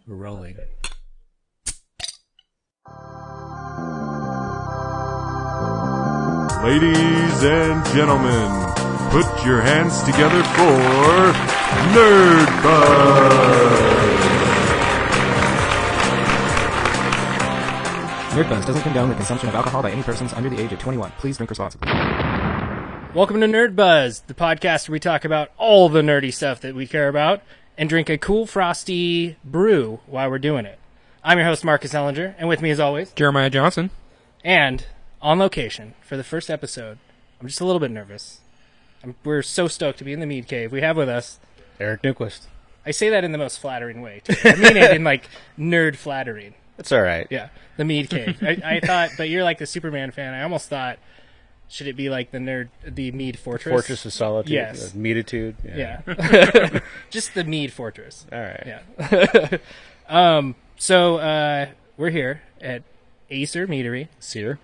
We're rolling. Ladies and gentlemen, put your hands together for Nerdbuzzed! Nerdbuzzed doesn't condone the consumption of alcohol by any persons under the age of 21. Please drink responsibly. Welcome to Nerdbuzzed, the podcast where we talk about all the nerdy stuff that we care about and drink a cool, frosty brew while we're doing it. I'm your host, Marcus Ellinger, and with me as always, Jeremiah Johnson. And on location for the first episode, I'm just a little bit nervous. We're so stoked to be in the Mead Cave. We have with us Erik Newquist. I say that in the most flattering way, too. I mean it in, like, nerd flattering. That's all right. Yeah, the Mead Cave. I thought, but you're like the Superman fan. I almost thought, should it be like the Mead Fortress? Fortress of Solitude. Yes. Meaditude. Yeah. Just the Mead Fortress. All right. Yeah. So we're here at Aesir Meadery. Aesir.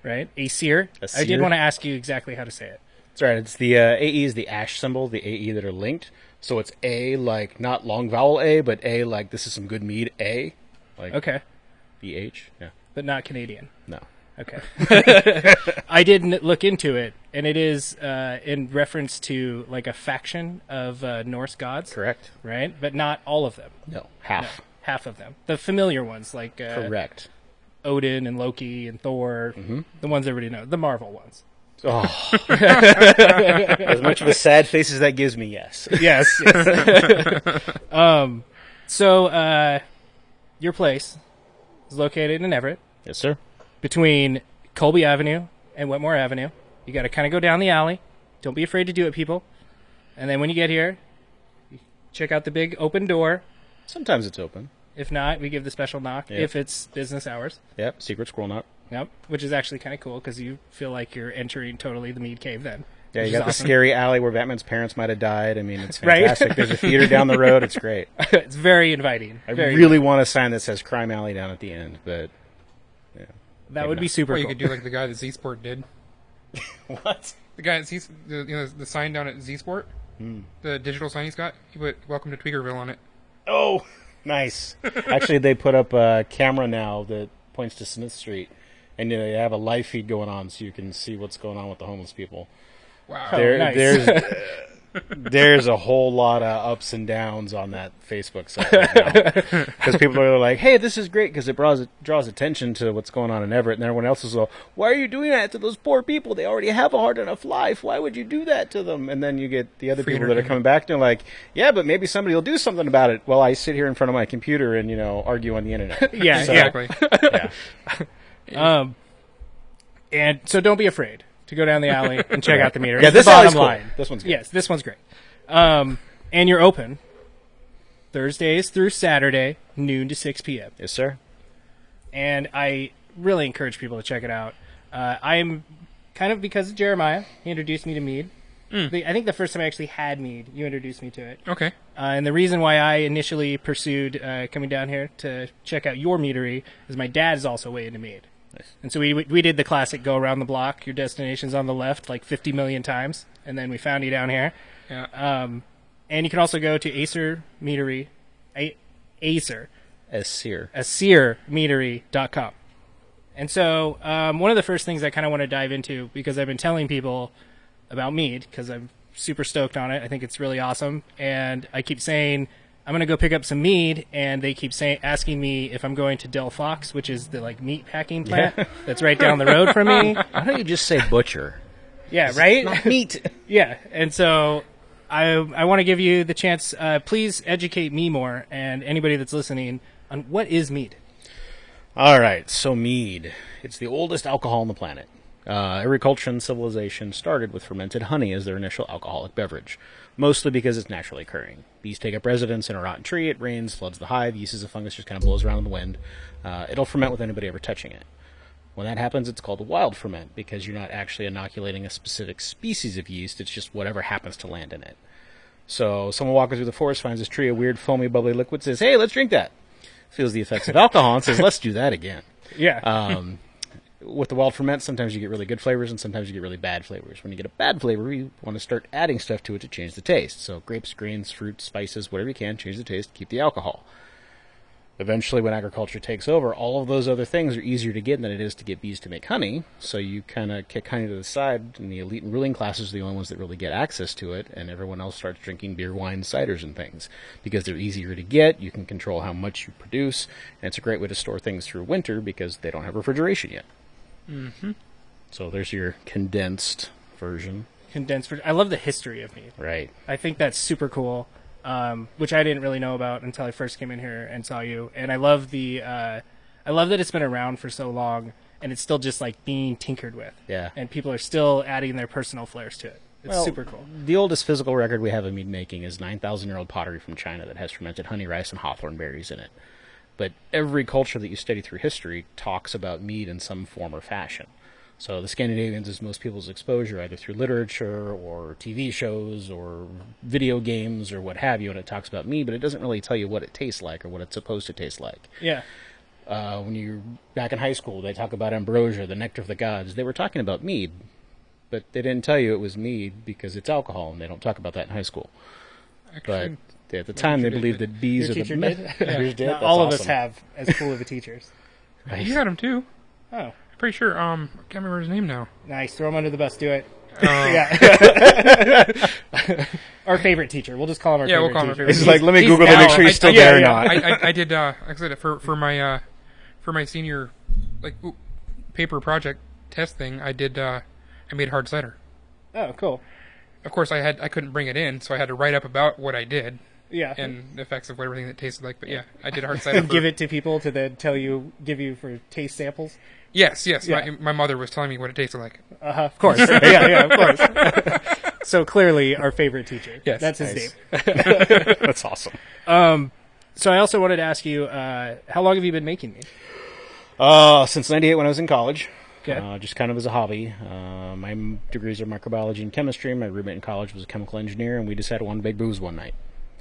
Right? Aesir. Aesir. I did want to ask you exactly how to say it. That's right. It's the AE is the ash symbol, the AE that are linked. So it's A, like, not long vowel A, but A, like, this is some good mead, A. Like, Okay. BH. Yeah. But not Canadian. No. Okay. I did look into it, and it is in reference to, like, a faction of Norse gods. Correct. Right? But not all of them. No. Half. No, half of them. The familiar ones, like Correct. Odin and Loki and Thor, the ones everybody knows, the Marvel ones. Oh. As much of a sad face as that gives me, yes. Yes. So, your place is located in Everett, Yes, sir. between Colby Avenue and Wetmore Avenue. You got to kind of go down the alley. Don't be afraid to do it, people. And then when you get here, you check out the big open door. Sometimes it's open. If not, we give the special knock Yep. if it's business hours. Yep. Secret squirrel knock. Yep, which is actually kind of cool because you feel like you're entering totally the Mead Cave then. Yeah, which you is got the awesome. scary alley where Batman's parents might have died. I mean, it's Right? fantastic. There's a theater down the road. It's great. It's very inviting. I Very really want a sign that says Crime Alley down at the end, but yeah. That would be super Or you cool. could do like the guy that Z-Sport did. What? The guy at the sign down at Z-Sport, the digital sign he's got, he put "Welcome to Tweakerville" on it. Oh, nice. Actually, they put up a camera now that points to Smith Street, and they have a live feed going on so you can see what's going on with the homeless people. Wow. nice. There's a whole lot of ups and downs on that Facebook site right now. Because people are like, hey, this is great because it draws attention to what's going on in Everett, and everyone else is like, why are you doing that to those poor people? They already have a hard enough life. Why would you do that to them? And then you get the other Free people that are entertainment. coming back and they're like, yeah, but maybe somebody will do something about it. Well, I sit here in front of my computer and, argue on the internet. Yeah, So, Exactly. yeah. And so don't be afraid to go down the alley and check out the meter. Yeah, It's this the bottom alley's cool. line. This one's good. Yes, this one's great. And you're open Thursdays through Saturday, noon to 6 p.m. Yes, sir. And I really encourage people to check it out. I'm kind of because of Jeremiah. He introduced me to Mead. I think the first time I actually had Mead, you introduced me to it. Okay. And the reason why I initially pursued coming down here to check out your meadery is my dad is also way into Mead. Nice. And so we did the classic go around the block, your destination's on the left, like 50 million times, and then we found you down here. Yeah. And you can also go to Aesir Meadery, Aesir Meadery.com. And so one of the first things I kind of want to dive into, because I've been telling people about mead, because I'm super stoked on it. I think it's really awesome. And I keep saying, I'm going to go pick up some mead, and they keep asking me if I'm going to Del Fox, which is the meat packing plant that's right down the road from me. Why don't you just say butcher? Yeah, right? Not meat. Yeah, and so I want to give you the chance. Please educate me more and anybody that's listening on what is mead. All right, so mead. It's the oldest alcohol on the planet. Every culture and civilization started with fermented honey as their initial alcoholic beverage, mostly because it's naturally occurring. Bees take up residence in a rotten tree, it rains, floods the hive, yeast as a fungus just kind of blows around in the wind. It'll ferment with anybody ever touching it. When that happens, it's called a wild ferment, because you're not actually inoculating a specific species of yeast, it's just whatever happens to land in it. So someone walking through the forest finds this tree of weird, foamy, bubbly liquid, says, hey, let's drink that. Feels the effects of alcohol and says, let's do that again. Yeah. With the wild ferment, sometimes you get really good flavors and sometimes you get really bad flavors. When you get a bad flavor, you want to start adding stuff to it to change the taste. So grapes, grains, fruits, spices, whatever you can, change the taste, keep the alcohol. Eventually, when agriculture takes over, all of those other things are easier to get than it is to get bees to make honey. So you kind of kick honey to the side, and the elite and ruling classes are the only ones that really get access to it, and everyone else starts drinking beer, wine, ciders, and things. Because they're easier to get, you can control how much you produce, and it's a great way to store things through winter because they don't have refrigeration yet. Mm-hmm. So there's your condensed version. I love the history of mead. Right. I think that's super cool, which I didn't really know about until I first came in here and saw you. And I love I love that it's been around for so long and it's still just like being tinkered with. Yeah. And people are still adding their personal flares to it. It's super cool. The oldest physical record we have of mead making is 9,000-year-old pottery from China that has fermented honey, rice, and hawthorn berries in it. But every culture that you study through history talks about mead in some form or fashion. So the Scandinavians is most people's exposure, either through literature or TV shows or video games or what have you, and it talks about mead, but it doesn't really tell you what it tastes like or what it's supposed to taste like. Yeah. When you're back in high school, they talk about ambrosia, the nectar of the gods. They were talking about mead, but they didn't tell you it was mead because it's alcohol, and they don't talk about that in high school. Actually, But at the time, they believed that bees Your are teacher the... did? Yours did? Not That's all of us awesome. have as cool of a teachers. Right. you had him too. Oh, Pretty sure. I can't remember his name now. nice. Throw him under the bus. Do it. Uh, Yeah. Our favorite teacher. We'll just call him our Yeah, favorite we'll call him our teacher. favorite It's like, let me He's Google to now- make sure he's still yeah, there yeah. or not. I did. Like I said, for my senior paper project test thing, I made hard cider. Oh, cool. Of course, I couldn't bring it in, so I had to write up about what I did Yeah. and the effects of everything that tasted like. But yeah, I did hard cider. And give it to people to then give you for taste samples. Yes. Yeah. My mother was telling me what it tasted like. Of course. yeah, of course. So clearly, our favorite teacher. Yes. That's his Nice. name. That's awesome. So I also wanted to ask you, how long have you been making mead? Since 98 when I was in college. Okay. Just kind of as a hobby. My degrees are microbiology and chemistry. My roommate in college was a chemical engineer, and we just had one big booze one night.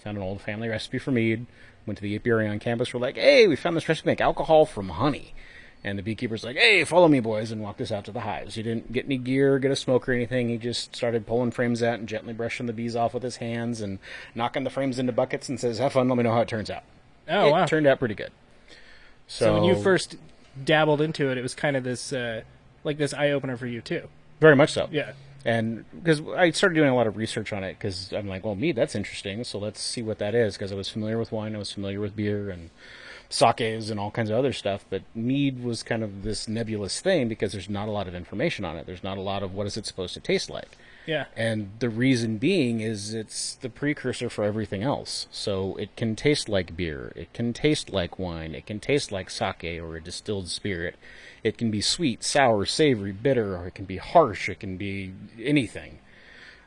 Found an old family recipe for mead. Went to the apiary on campus. We're like, hey, we found this recipe to make alcohol from honey. And the beekeeper's like, hey, follow me, boys, and walked us out to the hives. He didn't get any gear, get a smoke or anything. He just started pulling frames out and gently brushing the bees off with his hands and knocking the frames into buckets and says, have fun, let me know how it turns out. Oh, wow. It turned out pretty good. So when you first dabbled into it, it was kind of this, like this eye-opener for you, too. Very much so. Yeah. And because I started doing a lot of research on it because I'm like, well, mead, that's interesting, so let's see what that is, because I was familiar with wine, I was familiar with beer and sakes and all kinds of other stuff, but mead was kind of this nebulous thing because there's not a lot of information on it. There's not a lot of what is it supposed to taste like. Yeah. And the reason being is it's the precursor for everything else. So it can taste like beer, it can taste like wine, it can taste like sake or a distilled spirit. It can be sweet, sour, savory, bitter, or it can be harsh, it can be anything.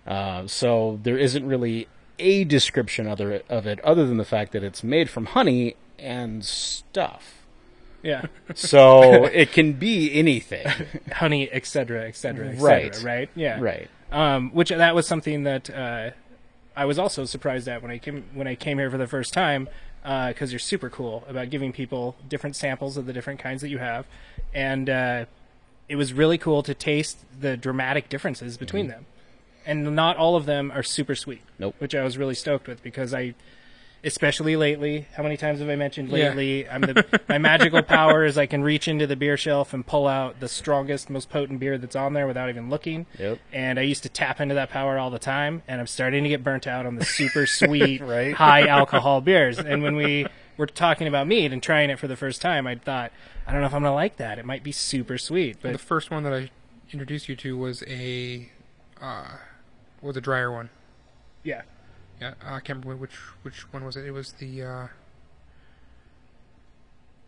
So there isn't really a description of it other than the fact that it's made from honey and stuff. Yeah. So it can be anything. Honey, et cetera, Right. right? Yeah. Right. Which that was something that I was also surprised at when I came here for the first time, because you're super cool about giving people different samples of the different kinds that you have, and it was really cool to taste the dramatic differences between them, and not all of them are super sweet. Nope. Which I was really stoked with because especially lately. How many times have I mentioned lately? Yeah. My magical power is I can reach into the beer shelf and pull out the strongest, most potent beer that's on there without even looking. Yep. And I used to tap into that power all the time, and I'm starting to get burnt out on the super sweet, Right. high alcohol beers. And when we were talking about mead and trying it for the first time, I thought, I don't know if I'm going to like that. It might be super sweet. But The first one that I introduced you to was a drier one. yeah. Yeah, I can't remember which one was it. It was the I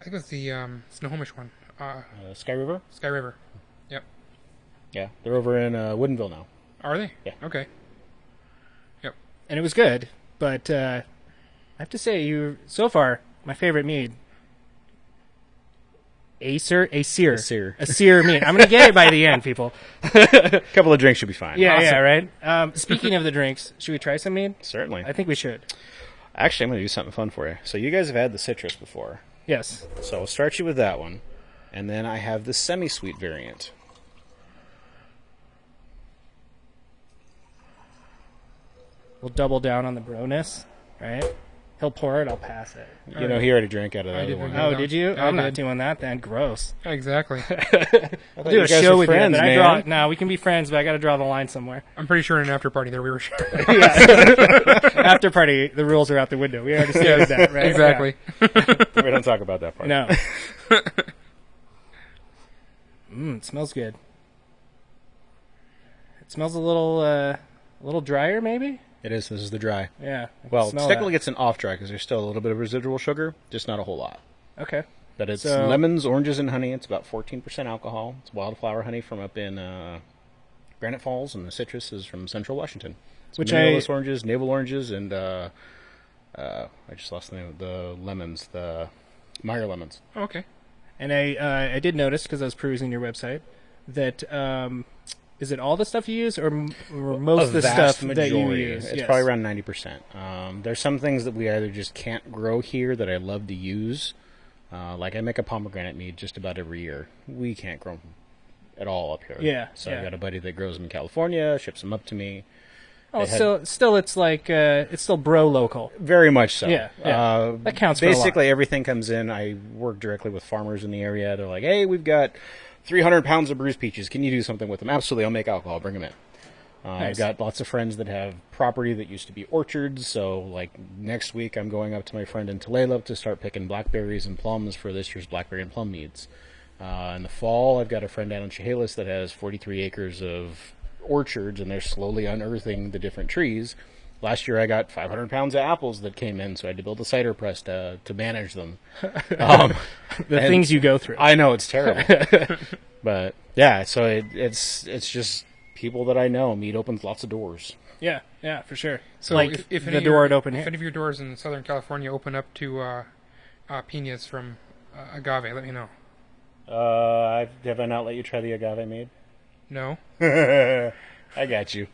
think it was the Snohomish one. Sky River? Sky River. Yep. Yeah. They're over in Woodinville now. Are they? Yeah. Okay. Yep. And it was good. But I have to say, so far, my favorite mead. Aesir Mead. I'm going to get it by the end, people. A couple of drinks should be fine. Yeah, Awesome. yeah, right? Speaking of the drinks, should we try some mead? Certainly. I think we should. Actually, I'm going to do something fun for you. So you guys have had the citrus before. Yes. So I'll start you with that one. And then I have the semi-sweet variant. We'll double down on the broness, right? He'll pour it, I'll pass it. You know, he already drank out of the other did one. drink. Oh, did you? I I'm not did. doing that then. Gross. Exactly. I'll do you a guys show were with friends, you, but man. No, we can be friends, but I got to draw the line somewhere. I'm pretty sure in an after party there we were sure. After party, the rules are out the window. We already stated that, right? Exactly. We don't talk about that part. Yeah. No. It smells good. It smells a little drier, maybe. It is. This is the dry. Yeah. I can Well, smell technically that. it's an off dry because there's still a little bit of residual sugar, just not a whole lot. Okay. But it's So- lemons, oranges, and honey. It's about 14% alcohol. It's wildflower honey from up in Granite Falls, and the citrus is from Central Washington. It's Which Minneapolis oranges, navel oranges, and I just lost the name of the lemons, the Meyer lemons. Okay. And I did notice because I was perusing your website that is it all the stuff you use or most of the vast stuff that you majority. use? It's Yes. probably around 90%. There's some things that we either just can't grow here that I love to use. Like I make a pomegranate mead just about every year. We can't grow them at all up here. Yeah, So yeah. I've got a buddy that grows them in California, ships them up to me. Oh, They had- still, it's like it's still bro local. Very much so. Yeah, yeah. That counts for a lot. Basically, everything comes in. I work directly with farmers in the area. They're like, hey, we've got 300 pounds of bruised peaches. Can you do something with them? Absolutely. I'll make alcohol. Bring them in. I've Nice. got lots of friends that have property that used to be orchards. So, like, next week I'm going up to my friend in Tulalip to start picking blackberries and plums for this year's blackberry and plum meads. In the fall, I've got a friend down in Chehalis that has 43 acres of orchards, and they're slowly unearthing the different trees. Last year I got 500 pounds of apples that came in, so I had to build a cider press to manage them. The and things you go through. I know, it's terrible. But, yeah, so it's just people that I know. Mead opens lots of doors. Yeah, for sure. So like if any the of door your, would open if here. any of your doors in Southern California open up to pinas from agave, let me know. Have I not let you try the agave mead? No. I got you.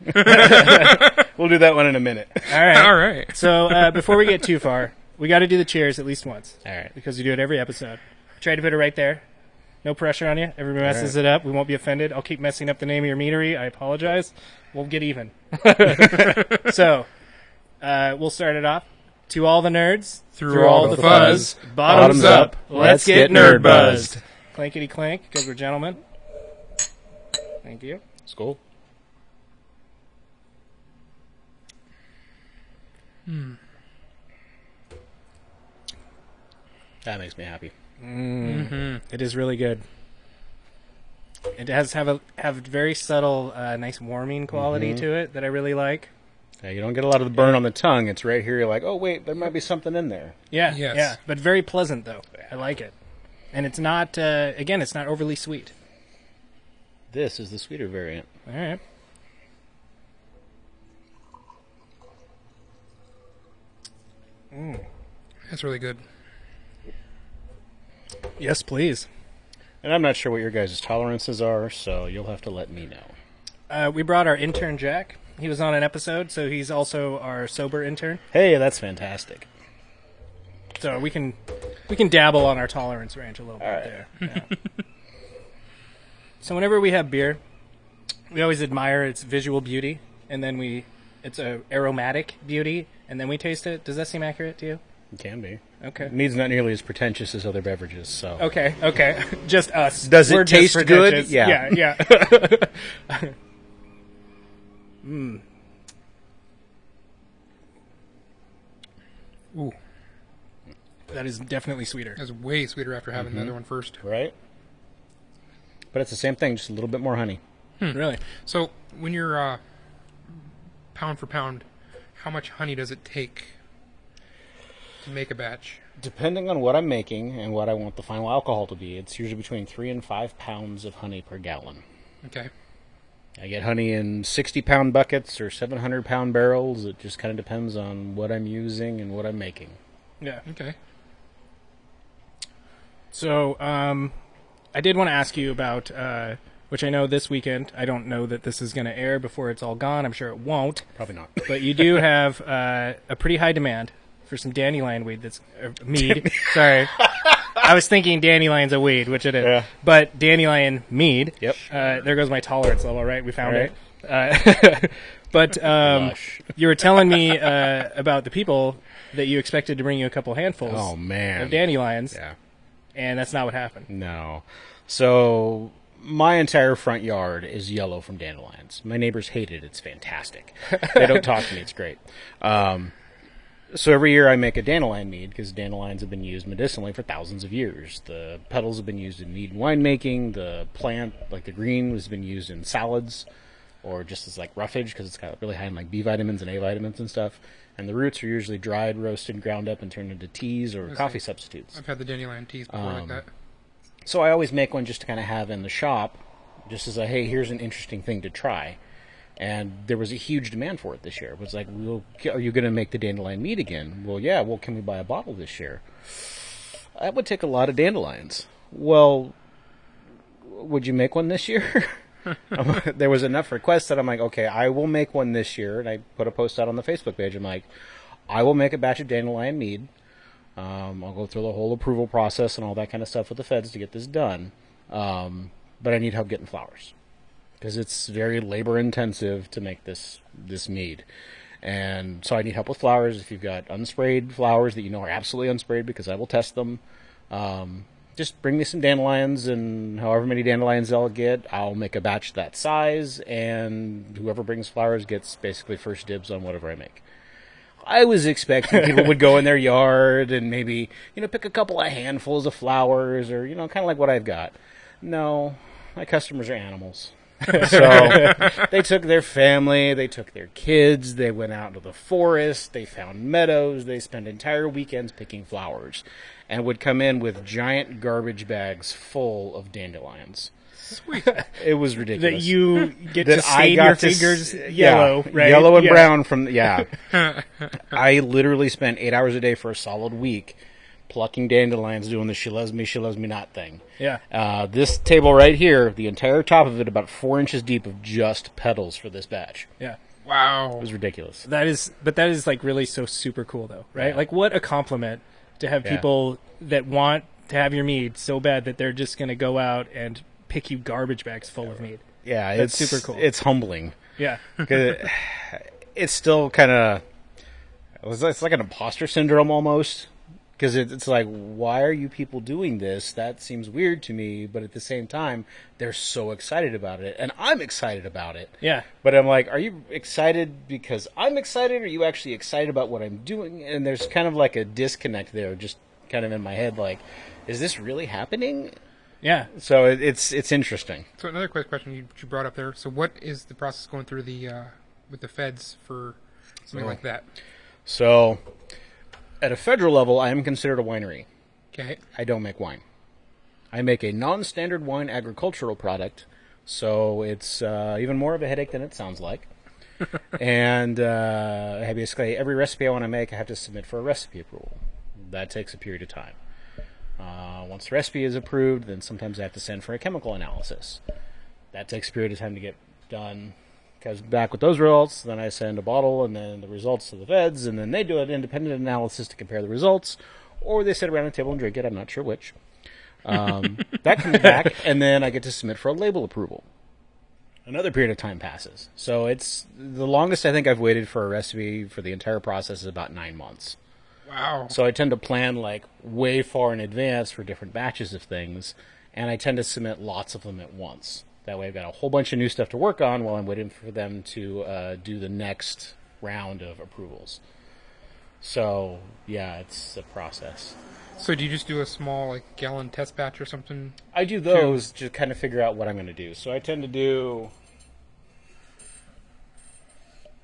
We'll do that one in a minute. All right. All right. So before we get too far, we got to do the cheers at least once. All right. Because we do it every episode. Try to put it right there. No pressure on you. Everybody messes it up. We won't be offended. I'll keep messing up the name of your meadery. I apologize. We'll get even. So, we'll start it off. To all the nerds, Through all the fuzz, bottoms up. Let's get nerd buzzed. Clankety clank, because we're gentlemen. Thank you. Skull. That makes me happy. It is really good. It has have a very subtle, nice warming quality to it that I really like. Yeah, you don't get a lot of the burn on the tongue. It's right here. You're like, oh, wait, there might be something in there. Yeah, Yes. yeah, but very pleasant though. I like it, and it's not again, it's not overly sweet. This is the sweeter variant. All right. That's really good. Yes, please. And I'm not sure what your guys' tolerances are, so you'll have to let me know. We brought our intern Jack. He was on an episode, so he's also our sober intern. Hey, that's fantastic. So we can dabble on our tolerance range a little bit right. there. Yeah. So whenever we have beer, we always admire its visual beauty, and then it's a aromatic beauty, and then we taste it. Does that seem accurate to you? It can be. Okay. Mead's not nearly as pretentious as other beverages, so. Okay. Just us. Does it We're just taste good? pretentious. Yeah. Yeah. Ooh, That is definitely sweeter. that's way sweeter after having the other one first. Right? But it's the same thing, just a little bit more honey. Really? So when you're pound for pound, how much honey does it take to make a batch? Depending on what I'm making and what I want the final alcohol to be, it's usually between 3 and 5 pounds of honey per gallon. Okay. I get honey in 60-pound buckets or 700-pound barrels. It just kind of depends on what I'm using and what I'm making. Yeah. Okay. So, I did want to ask you about, which I know this weekend, I don't know that this is going to air before it's all gone. I'm sure it won't. Probably not. But you do have a pretty high demand for some dandelion weed that's mead. Sorry. I was thinking dandelion's a weed, which it is. Yeah. But dandelion mead. Yep. There goes my tolerance level, right? We found All right. it. But Lush. you were telling me about the people that you expected to bring you a couple handfuls Oh, man. of dandelions, Yeah. and that's not what happened. No. So my entire front yard is yellow from dandelions. My neighbors hate it. It's fantastic. They don't talk to me. It's great. So every year I make a dandelion mead because dandelions have been used medicinally for thousands of years. The petals have been used in mead and winemaking. The plant, like the green, has been used in salads or just as like roughage because it's got really high in like B vitamins and A vitamins and stuff. And the roots are usually dried, roasted, ground up, and turned into teas or coffee substitutes. I've had the dandelion teas before like that. So I always make one just to kind of have in the shop, just as a, hey, here's an interesting thing to try. And there was a huge demand for it this year. It was like, well, are you going to make the dandelion mead again? Well, yeah. Well, can we buy a bottle this year? That would take a lot of dandelions. Well, would you make one this year? There was enough requests that I'm like, okay, I will make one this year. And I put a post out on the Facebook page. I'm like, I will make a batch of dandelion mead. I'll go through the whole approval process and all that kind of stuff with the feds to get this done. But I need help getting flowers because it's very labor intensive to make this mead. And so I need help with flowers. If you've got unsprayed flowers that you know are absolutely unsprayed, because I will test them, just bring me some dandelions, and however many dandelions I'll get, I'll make a batch that size, and whoever brings flowers gets basically first dibs on whatever I make. I was expecting people would go in their yard and maybe, pick a couple of handfuls of flowers or, kind of like what I've got. No, my customers are animals. So they took their family, they took their kids, they went out into the forest, they found meadows, they spent entire weekends picking flowers, and would come in with giant garbage bags full of dandelions. Sweet. It was ridiculous. That you get That to stain your fingers yellow, right? Yellow and Yeah. brown from, I literally spent 8 hours a day for a solid week plucking dandelions, doing the she loves me not thing. Yeah. This table right here, the entire top of it, about 4 inches deep of just petals for this batch. Yeah. Wow. It was ridiculous. That is like really so super cool though, right? Yeah. Like what a compliment to have people that want to have your mead so bad that they're just going to go out and pick you garbage bags full of mead. Yeah, That's it's super cool. It's humbling. Yeah. It's still kind of, it's like an imposter syndrome almost. Because it's like, why are you people doing this? That seems weird to me. But at the same time, they're so excited about it. And I'm excited about it. Yeah. But I'm like, are you excited because I'm excited? Or are you actually excited about what I'm doing? And there's kind of like a disconnect there, just kind of in my head. Like, is this really happening? Yeah. So it's interesting. So another quick question you brought up there. So what is the process going through with the feds for something like that? So at a federal level, I am considered a winery. Okay. I don't make wine. I make a non-standard wine agricultural product, so it's even more of a headache than it sounds like. And basically, every recipe I want to make, I have to submit for a recipe approval. That takes a period of time. Once the recipe is approved, then sometimes I have to send for a chemical analysis. That takes a period of time to get done. Comes back with those results, then I send a bottle and then the results to the feds, and then they do an independent analysis to compare the results, or they sit around the table and drink it. I'm not sure which. That comes back, and then I get to submit for a label approval. Another period of time passes. So it's the longest I think I've waited for a recipe for the entire process is about 9 months. Wow. So I tend to plan like way far in advance for different batches of things, and I tend to submit lots of them at once. That way I've got a whole bunch of new stuff to work on while I'm waiting for them to do the next round of approvals. So, yeah, it's a process. So do you just do a small gallon test batch or something? I do those to kind of figure out what I'm going to do. So I tend to do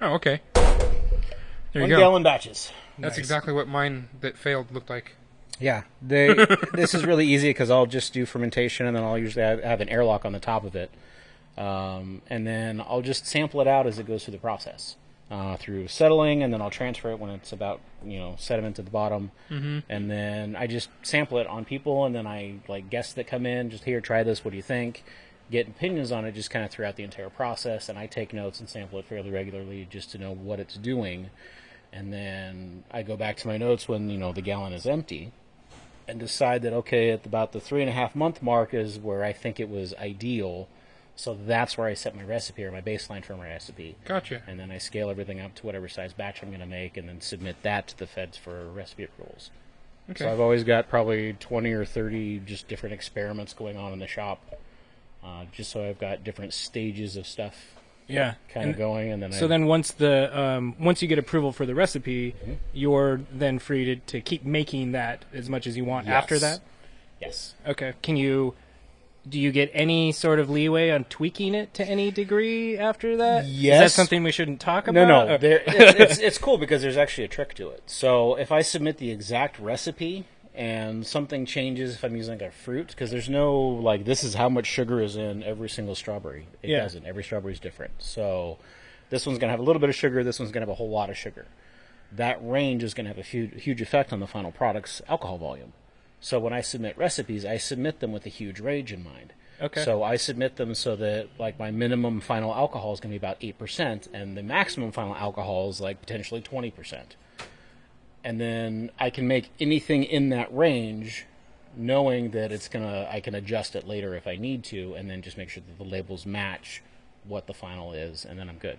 Oh, okay. There you go. 1 gallon batches. That's Nice. exactly what mine that failed looked like. Yeah, this is really easy because I'll just do fermentation and then I'll usually have an airlock on the top of it. And then I'll just sample it out as it goes through the process. Through settling, and then I'll transfer it when it's about, sediment at the bottom. Mm-hmm. And then I just sample it on people, and then I, guests that come in, just here, try this, what do you think? Get opinions on it just kind of throughout the entire process, and I take notes and sample it fairly regularly just to know what it's doing. And then I go back to my notes when, the gallon is empty, and decide that, okay, at about the 3.5 month mark is where I think it was ideal So that's where I set my recipe or my baseline for my recipe. Gotcha. And then I scale everything up to whatever size batch I'm going to make and then submit that to the feds for recipe approvals. Okay. So I've always got probably 20 or 30 just different experiments going on in the shop, just so I've got different stages of stuff kind of going. And then then once you get approval for the recipe, you're then free to keep making that as much as you want after that? Yes. Okay. Do you get any sort of leeway on tweaking it to any degree after that? Yes. Is that something we shouldn't talk about? No. It's cool because there's actually a trick to it. So if I submit the exact recipe and something changes, if I'm using like a fruit, because there's no, like, this is how much sugar is in every single strawberry. It doesn't. Every strawberry is different. So this one's going to have a little bit of sugar. This one's going to have a whole lot of sugar. That range is going to have a huge effect on the final product's alcohol volume. So when I submit recipes, I submit them with a huge range in mind. Okay. So I submit them so that, like, my minimum final alcohol is going to be about 8%, and the maximum final alcohol is, like, potentially 20%. And then I can make anything in that range, knowing that I can adjust it later if I need to, and then just make sure that the labels match what the final is, and then I'm good.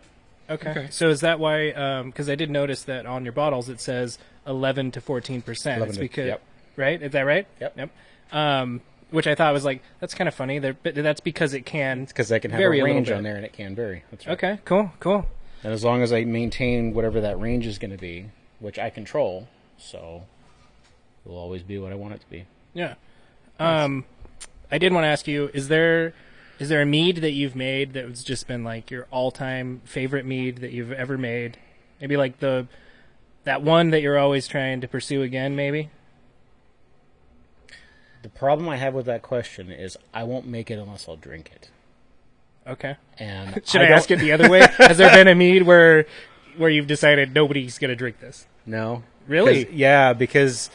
Okay. So is that why? Because I did notice that on your bottles it says 11 to 14%. It's because, yep. Right? Is that right? Yep. Which I thought was like, that's kind of funny. But that's because it can. It's because I can have a range on there and it can vary. That's right. Okay. Cool. And as long as I maintain whatever that range is going to be, which I control, so it will always be what I want it to be. Yeah. Nice. I did want to ask you: is there a mead that you've made that has just been like your all-time favorite mead that you've ever made? Maybe like that one that you're always trying to pursue again, maybe? The problem I have with that question is I won't make it unless I'll drink it. Okay. And should I ask it the other way? Has there been a mead where you've decided nobody's going to drink this? No. Really? Yeah, because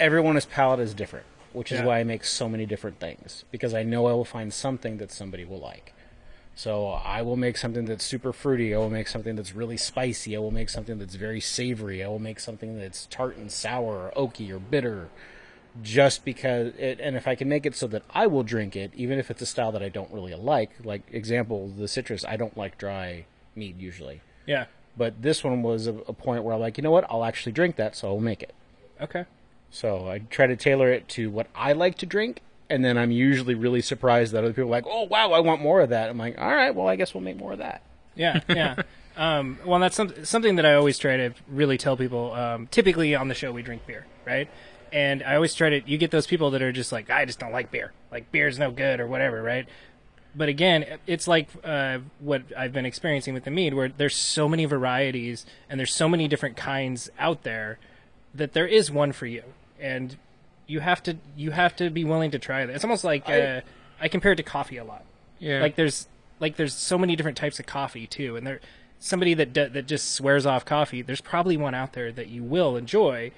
everyone's palate is different, which is why I make so many different things. Because I know I will find something that somebody will like. So I will make something that's super fruity. I will make something that's really spicy. I will make something that's very savory. I will make something that's tart and sour or oaky or bitter. Just because and if I can make it so that I will drink it, even if it's a style that I don't really like example, the citrus, I don't like dry mead usually. Yeah. But this one was a point where I'm like, you know what, I'll actually drink that, so I'll make it. Okay. So I try to tailor it to what I like to drink, and then I'm usually really surprised that other people are like, oh, wow, I want more of that. I'm like, all right, well, I guess we'll make more of that. Yeah. Well, that's something that I always try to really tell people. Typically on the show we drink beer, right? And I always you get those people that are just like, I just don't like beer. Like, beer's no good or whatever, right? But again, it's like what I've been experiencing with the mead, where there's so many varieties and there's so many different kinds out there that there is one for you. And you have to be willing to try that. It's almost like I compare it to coffee a lot. Yeah. Like there's so many different types of coffee too, and somebody that just swears off coffee, there's probably one out there that you will enjoy.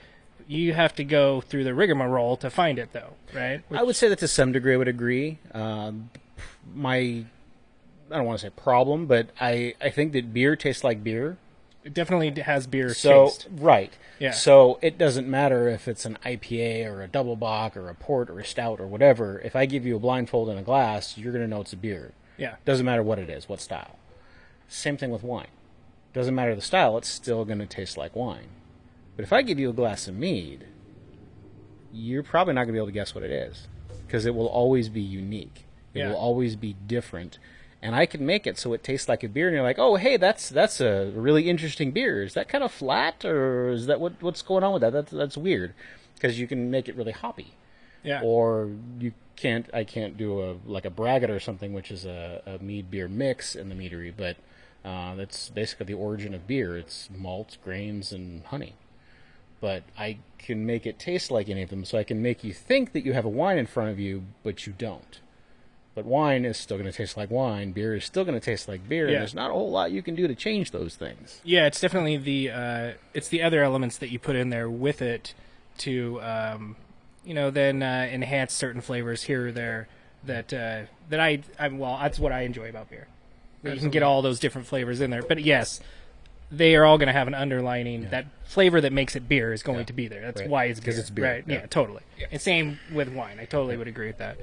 You have to go through the rigmarole to find it, though, right? I would say that to some degree I would agree. I don't want to say problem, but I think that beer tastes like beer. It definitely has beer taste. Right. Yeah. So it doesn't matter if it's an IPA or a double bock or a port or a stout or whatever. If I give you a blindfold and a glass, you're going to know it's a beer. Yeah. Doesn't matter what it is, what style. Same thing with wine. Doesn't matter the style, it's still going to taste like wine. But if I give you a glass of mead, you're probably not going to be able to guess what it is, because it will always be unique. It will always be different. And I can make it so it tastes like a beer, and you're like, oh, hey, that's a really interesting beer. Is that kind of flat, or is that what's going on with that? That's weird, because you can make it really hoppy. Yeah. Or I can't do a braggot or something, which is a mead beer mix in the meadery, but that's basically the origin of beer. It's malt, grains, and honey. But I can make it taste like any of them, so I can make you think that you have a wine in front of you, but you don't. But wine is still going to taste like wine. Beer is still going to taste like beer. Yeah. And there's not a whole lot you can do to change those things. Yeah, it's definitely it's the other elements that you put in there with it to, then enhance certain flavors here or there that that's what I enjoy about beer. You can get all those different flavors in there. But yes, they are all going to have an underlining. That flavor that makes it beer is going to be there. That's why it's beer. Because it's beer. Right? Yeah, totally. Yeah. And same with wine. I totally would agree with that.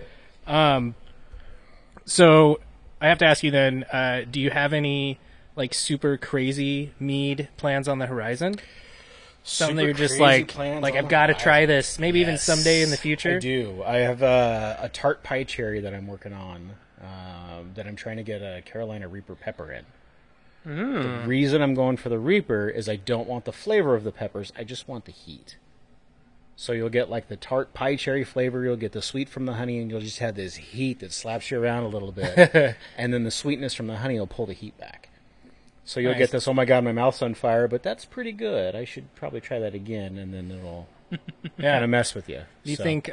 So I have to ask you then, do you have any like super crazy mead plans on the horizon? Something that you're just like I've got to try this, maybe even someday in the future? I do. I have a tart pie cherry that I'm working on that I'm trying to get a Carolina Reaper pepper in. The reason I'm going for the Reaper is I don't want the flavor of the peppers, I just want the heat. So you'll get like the tart pie cherry flavor, you'll get the sweet from the honey, and you'll just have this heat that slaps you around a little bit. And then the sweetness from the honey will pull the heat back. So you'll get this, oh my god, my mouth's on fire, but that's pretty good. I should probably try that again, and then it'll kind of mess with you. Do you think,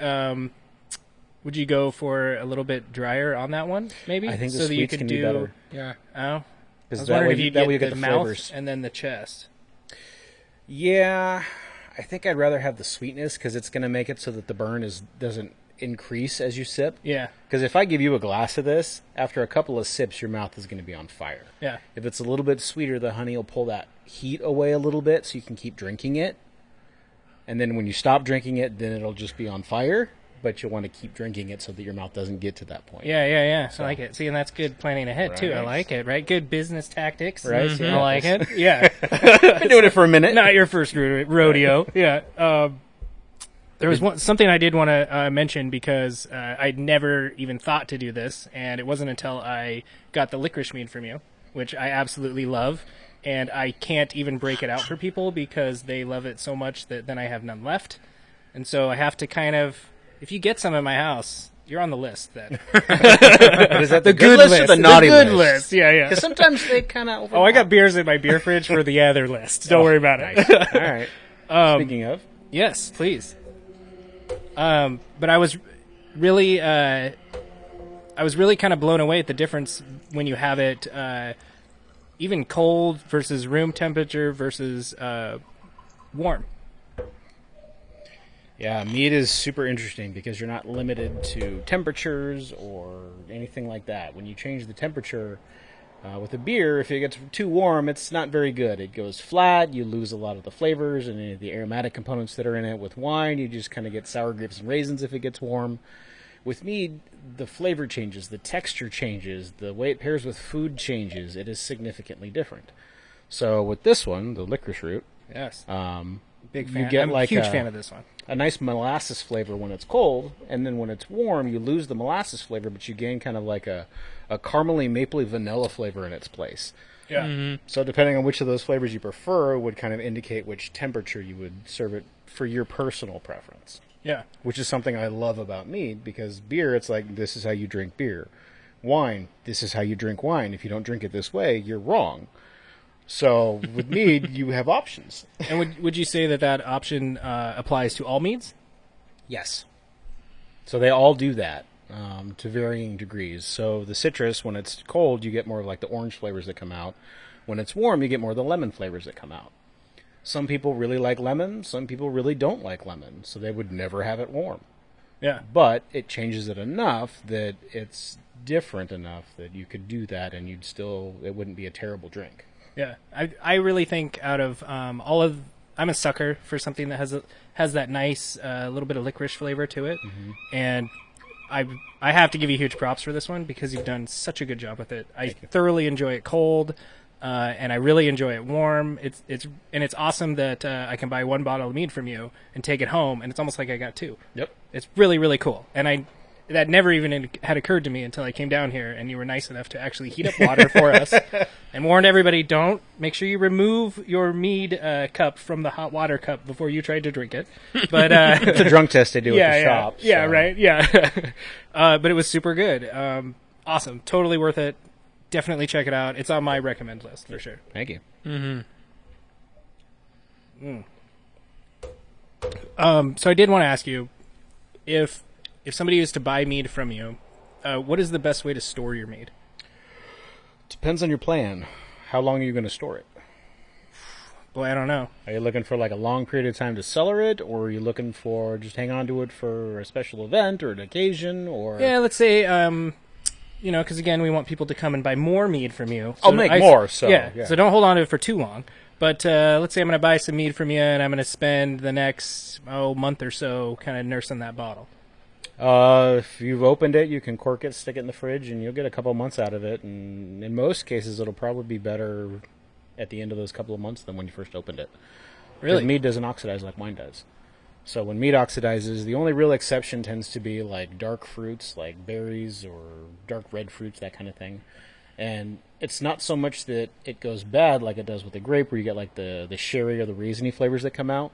would you go for a little bit drier on that one, maybe? I think the so that you sweets could can do be better. Yeah. Oh. I was That wondering way, if you'd that way you get get the the mouth flavors. and then the chest. Yeah, I think I'd rather have the sweetness because it's going to make it so that the burn doesn't increase as you sip. Yeah. Because if I give you a glass of this, after a couple of sips, your mouth is going to be on fire. Yeah. If it's a little bit sweeter, the honey will pull that heat away a little bit so you can keep drinking it. And then when you stop drinking it, then it'll just be on fire. But you'll want to keep drinking it so that your mouth doesn't get to that point. Yeah. So. I like it. See, and that's good planning ahead, too. I like it, right? Good business tactics. Right? Mm-hmm. I like it. Yeah. Been doing it for a minute. Not your first rodeo. Yeah. There was something I did want to mention because I'd never even thought to do this, and it wasn't until I got the licorice mead from you, which I absolutely love, and I can't even break it out for people because they love it so much that then I have none left. And so I have to kind of, if you get some at my house, you're on the list then. Is that the good list or the naughty list? The good list? list, yeah. Because sometimes they kind of overlap. Oh, I got beers in my beer fridge for the other list. Don't worry about it. Nice. All right. Speaking of. Yes, please. But I was really kind of blown away at the difference when you have it even cold versus room temperature versus warm. Yeah, mead is super interesting because you're not limited to temperatures or anything like that. When you change the temperature with a beer, if it gets too warm, it's not very good. It goes flat, you lose a lot of the flavors and any of the aromatic components that are in it. With wine, you just kind of get sour grapes and raisins if it gets warm. With mead, the flavor changes, the texture changes, the way it pairs with food changes. It is significantly different. So with this one, the licorice root, Yes. big fan. get I'm like a huge fan of this one. a nice molasses flavor when it's cold, and then when it's warm, you lose the molasses flavor, but you gain kind of like a caramely, mapley, vanilla flavor in its place. Yeah. Mm-hmm. So depending on which of those flavors you prefer would kind of indicate which temperature you would serve it for your personal preference. Yeah. Which is something I love about mead, because beer, it's like, this is how you drink beer. Wine, this is how you drink wine. If you don't drink it this way, you're wrong. So with mead, you have options. And would you say that option applies to all meads? Yes. So they all do that to varying degrees. So the citrus, when it's cold, you get more of like the orange flavors that come out. When it's warm, you get more of the lemon flavors that come out. Some people really like lemon. Some people really don't like lemon. So they would never have it warm. Yeah. But it changes it enough that it's different enough that you could do that and it wouldn't be a terrible drink. Yeah, I really think out of all of, I'm a sucker for something that has that nice little bit of licorice flavor to it, and I have to give you huge props for this one because you've done such a good job with it. I thoroughly enjoy it cold, and I really enjoy it warm. It's awesome that I can buy one bottle of mead from you and take it home, and it's almost like I got two. Yep. It's really, really cool, and that never even had occurred to me until I came down here, and you were nice enough to actually heat up water for us and warned everybody, make sure you remove your mead cup from the hot water cup before you try to drink it. But It's a drunk test they do at the shop. Yeah, so. right. Yeah. But it was super good. Awesome. Totally worth it. Definitely check it out. It's on my recommend list for sure. Thank you. So I did want to ask you if somebody is to buy mead from you, what is the best way to store your mead? Depends on your plan. How long are you going to store it? Boy, I don't know. Are you looking for like a long period of time to cellar it, or are you looking for just hang on to it for a special event or an occasion? Or Yeah, let's say, because again, we want people to come and buy more mead from you. I'll make more. So so don't hold on to it for too long. But let's say I'm going to buy some mead from you, and I'm going to spend the next month or so kind of nursing that bottle. If you've opened it, you can cork it, stick it in the fridge, and you'll get a couple of months out of it. And in most cases, it'll probably be better at the end of those couple of months than when you first opened it. Really? 'Cause mead doesn't oxidize like wine does. So when mead oxidizes, the only real exception tends to be like dark fruits, like berries or dark red fruits, that kind of thing. And it's not so much that it goes bad like it does with the grape, where you get like the sherry or the raisiny flavors that come out.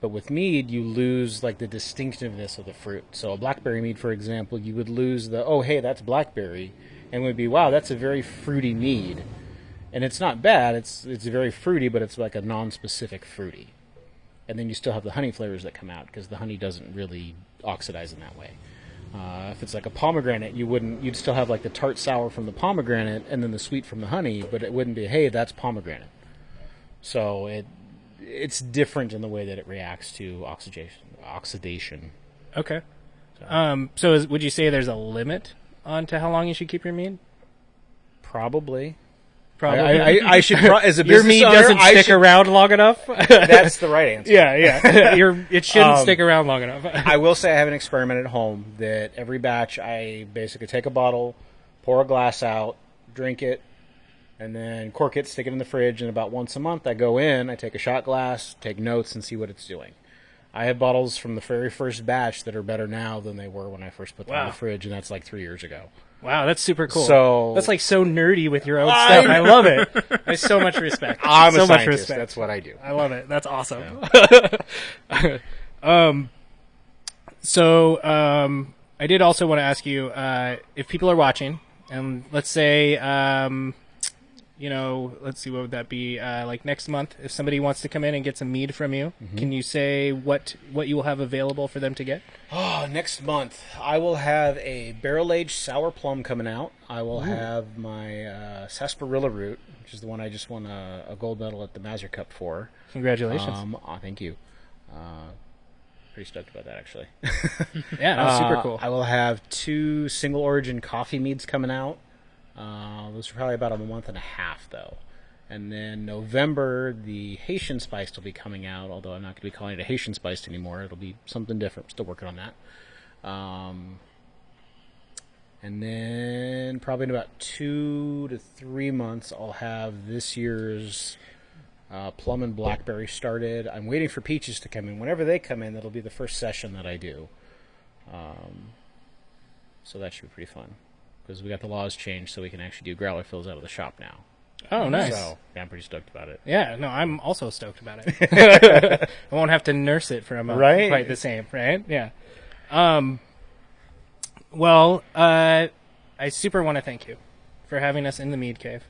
But with mead, you lose like the distinctiveness of the fruit. So a blackberry mead, for example, you would lose the, oh, hey, that's blackberry. And it would be, wow, that's a very fruity mead. And it's not bad. It's very fruity, but it's like a non-specific fruity. And then you still have the honey flavors that come out, because the honey doesn't really oxidize in that way. If it's like a pomegranate, you'd still have like the tart sour from the pomegranate and then the sweet from the honey, but it wouldn't be, hey, that's pomegranate. So it's different in the way that it reacts to oxidation. Okay. So would you say there's a limit on to how long you should keep your mead? Probably. Probably. I should, as a Your business mead owner, doesn't stick around long enough? That's the right answer. Yeah. It shouldn't stick around long enough. I will say I have an experiment at home that every batch I basically take a bottle, pour a glass out, drink it, and then cork it, stick it in the fridge, and about once a month I go in, I take a shot glass, take notes, and see what it's doing. I have bottles from the very first batch that are better now than they were when I first put them in the fridge, and that's like 3 years ago. Wow, that's super cool. So that's like so nerdy with your own stuff. I love it. I have so much respect. I'm so a much scientist. respect. That's what I do. I love it. That's awesome. Yeah. I did also want to ask you if people are watching, and let's say, let's see, what would that be? Like next month, if somebody wants to come in and get some mead from you, can you say what you will have available for them to get? Oh, next month I will have a barrel-aged sour plum coming out. I will have my sarsaparilla root, which is the one I just won a gold medal at the Mazer Cup for. Congratulations. Thank you. Pretty stoked about that, actually. Yeah, that was super cool. I will have 2 single-origin coffee meads coming out. Those are probably about a month and a half, though. And then November, the Haitian spiced will be coming out, although I'm not going to be calling it a Haitian spiced anymore. It'll be something different. Still working on that. And then probably in about 2 to 3 months, I'll have this year's plum and blackberry started. I'm waiting for peaches to come in. Whenever they come in, that'll be the first session that I do. So that should be pretty fun, because we got the laws changed so we can actually do growler fills out of the shop now. Oh, nice. So, yeah, I'm pretty stoked about it. Yeah, no, I'm also stoked about it. I won't have to nurse it for a month. Right? Quite the same, right? Yeah. I super want to thank you for having us in the Mead Cave.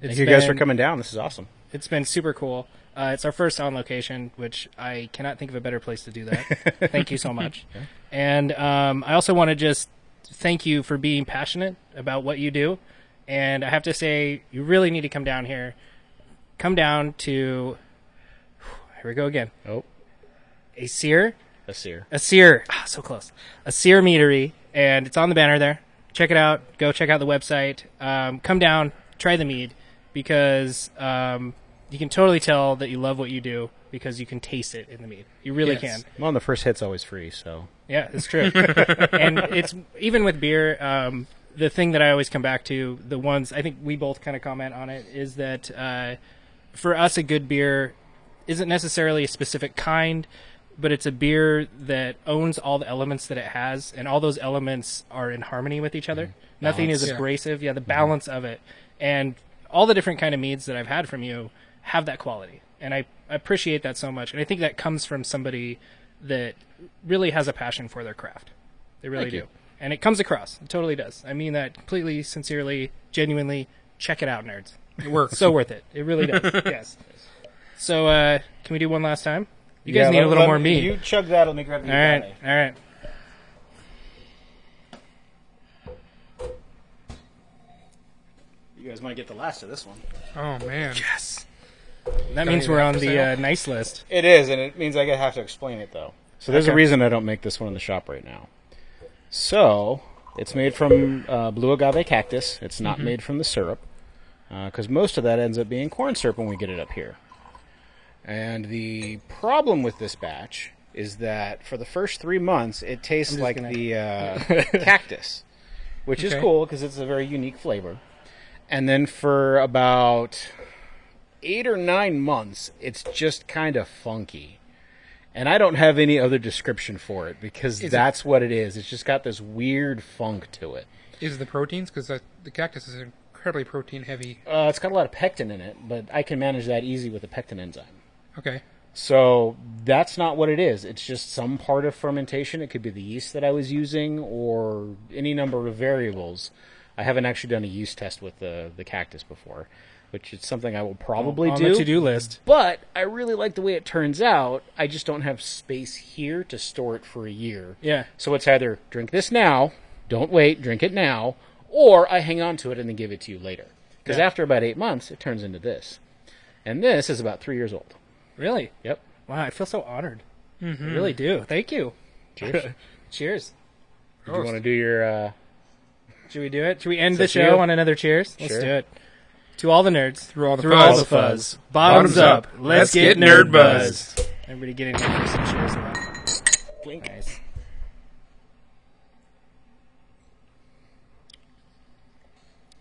Thank you guys for coming down. This is awesome. It's been super cool. It's our first on location, which I cannot think of a better place to do that. Thank you so much. Okay. And I also want to just thank you for being passionate about what you do. And I have to say, you really need to come down here. Come down to... Here we go again. Oh. Aesir. So close. Aesir Meadery. And it's on the banner there. Check it out. Go check out the website. Come down. Try the mead. Because you can totally tell that you love what you do, because you can taste it in the mead. You really can. Well, the first hit's always free, so... Yeah, it's true. And it's... Even with beer... the thing that I always come back to, the ones I think we both kind of comment on it, is that for us, a good beer isn't necessarily a specific kind, but it's a beer that owns all the elements that it has, and all those elements are in harmony with each other. Mm-hmm. Nothing is abrasive. Yeah, the balance of it. And all the different kind of meads that I've had from you have that quality. And I appreciate that so much. And I think that comes from somebody that really has a passion for their craft. They really do. And it comes across. It totally does. I mean that completely, sincerely, genuinely. Check it out, nerds. It works. So worth it. It really does. Yes. So, can we do one last time? You guys need a little more mead. You chug that. Let me grab the All right. You guys might get the last of this one. Oh, man. Yes. That means we're on the nice list. It is, and it means I have to explain it, though. So there's a reason I don't make this one in the shop right now. So, it's made from blue agave cactus. It's not made from the syrup, because most of that ends up being corn syrup when we get it up here. And the problem with this batch is that for the first 3 months, it tastes I'm just like gonna- the cactus, which is Okay. cool because it's a very unique flavor. And then for about 8 or 9 months, it's just kind of funky. And I don't have any other description for it because that's what it is. It's just got this weird funk to it. Is the proteins? Because the cactus is incredibly protein heavy. It's got a lot of pectin in it, but I can manage that easy with a pectin enzyme. Okay. So that's not what it is. It's just some part of fermentation. It could be the yeast that I was using or any number of variables. I haven't actually done a yeast test with the cactus before, which is something I will probably on do. the to-do list. But I really like the way it turns out. I just don't have space here to store it for a year. Yeah. So it's either drink this now, don't wait, drink it now, or I hang on to it and then give it to you later. Because Yeah. after about 8 months, it turns into this. And this is about 3 years old. Really? Yep. Wow, I feel so honored. I really do. Thank you. Cheers. Cheers. Do you want to do your... Should we do it? Should we end Is the that show you? on another cheers? Let's Sure. do it. To all the nerds. Through all the Through fuzz. all the fuzz. Bottoms up. Let's get nerd buzzed. Everybody get in here for some cheers now. Blink. Nice.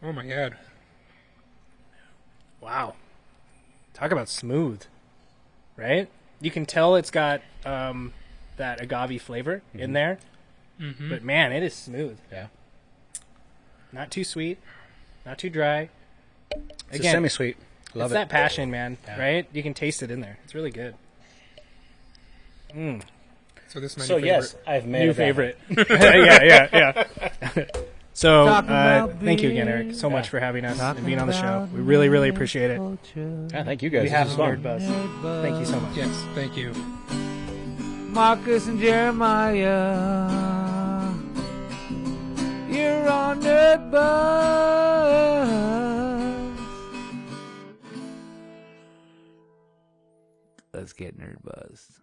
Oh my god. Wow. Talk about smooth. Right? You can tell it's got that agave flavor in there. Mm-hmm. But man, it is smooth. Yeah. Not too sweet. Not too dry. It's a semi-sweet. Love it's it. that passion, man. Yeah. Right? You can taste it in there. It's really good. So this is my So new yes, favorite. I've made New it that. favorite. yeah. So, Talk about thank you again, Eric, so much for having us and being on the show. We really, really appreciate it. On Yeah, thank you guys. behalf This of was fun. Nerdbuzz, thank you so much. Yes, thank you. Marcus and Jeremiah, you're on Nerdbuzzed. Let's get Nerdbuzzed.